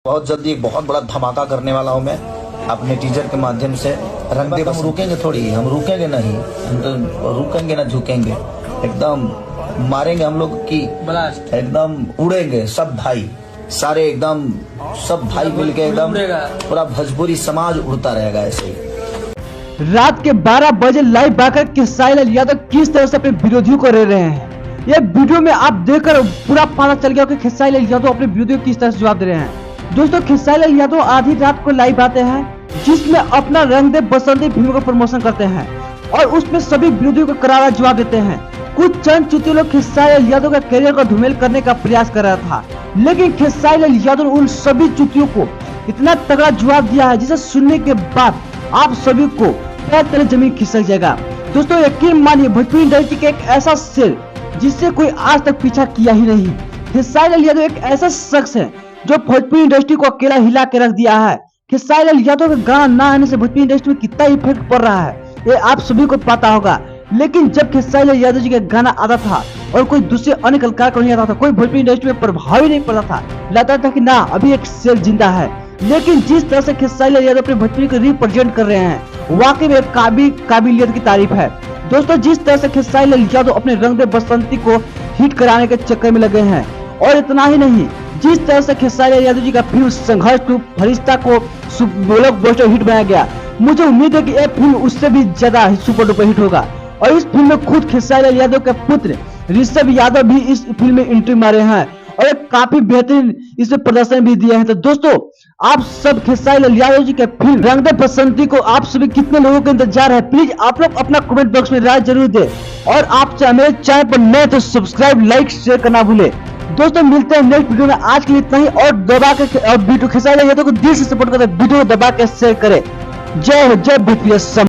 बहुत जल्दी एक बहुत बड़ा धमाका करने वाला हूँ मैं अपने टीजर के माध्यम से। रंग दे, हम रुकेंगे थोड़ी, हम रुकेंगे नहीं, हम तो रुकेंगे ना झुकेंगे, एकदम मारेंगे हम लोग की ब्लास्ट, एकदम उड़ेंगे सब भाई, सारे एकदम सब भाई मिलके एकदम पूरा भोजपुरी समाज उड़ता रहेगा ऐसे ही। रात के 12 बजे लाइव आकर खेसारी लाल यादव किस तरह से अपने विरोधियों को रे रहे हैं, ये वीडियो में आप देखकर पूरा पता चल गया कि खेसारी लाल यादव अपने विरोधियों को किस तरह से जवाब दे रहे हैं। दोस्तों, खेसारी लाल यादव आधी रात को लाइव आते हैं जिसमें अपना रंग दे बसंती फिल्म का प्रमोशन करते हैं और उसमें सभी विरोधियों को करारा जवाब देते हैं। कुछ चंद चुतिए लोग खेसारी लाल यादव का करियर को धूमिल करने का प्रयास कर रहा था, लेकिन खेसारी लाल यादव ने उन सभी चुतियों को इतना तगड़ा जवाब दिया है जिसे सुनने के बाद आप सभी को पैर तले जमीन खिसक जाएगा। दोस्तों, यकीन मानिए भोजपुरी इंडस्ट्री के एक ऐसा शेर जिससे कोई आज तक पीछा किया ही नहीं। खेसारी लाल यादव एक ऐसा शख्स है जो भोजपुरी इंडस्ट्री को अकेला हिला के रख दिया है। खेसारी लाल यादव का गाना ना आने से भोजपुरी इंडस्ट्री में कितना इफेक्ट पड़ रहा है ये आप सभी को पता होगा, लेकिन जब खेसारी लाल यादव जी का गाना आता था और कोई दूसरे अन्य कलाकार को नहीं आता था, कोई भोजपुरी इंडस्ट्री में प्रभावी नहीं पड़ता था, लगता था कि ना अभी एक शेर जिंदा है। लेकिन जिस तरह से खेसारी लाल यादव अपने भोजपुरी को रिप्रेजेंट कर रहे हैं, वाकई में काबिलियत की तारीफ है। दोस्तों, जिस तरह से खेसारी लाल यादव अपने रंग दे बसंती को हिट कराने के चक्कर में लगे हैं, और इतना ही नहीं, जिस तरह से खेसारी लाल यादव जी का फिल्म संघर्ष टू फरिश्ता को ब्लॉकबस्टर हिट बनाया गया, मुझे उम्मीद है कि यह फिल्म उससे भी ज्यादा सुपर डुपर हिट होगा। और इस फिल्म में खुद खेसारी लाल यादव के पुत्र ऋषभ यादव भी इस फिल्म में एंट्री मारे हैं और एक काफी बेहतरीन इसमें प्रदर्शन भी दिए हैं। तो दोस्तों, आप सब खेसारी लाल यादव जी के फिल्म रंग दे बसंती को आप सभी कितने लोगों का इंतजार है, प्लीज आप लोग अपना कमेंट बॉक्स में राय जरूर दें। और आप मेरे चैनल पर नए तो सब्सक्राइब, लाइक, शेयर करना भूले। दोस्तों, मिलते हैं नेक्स्ट वीडियो में। आज के लिए इतना ही, और दबा के और वीडियो खेसारी लाल यादव को दिल से सपोर्ट करें, वीडियो को दबा के शेयर करें। जय हो, जय भोजपुरी।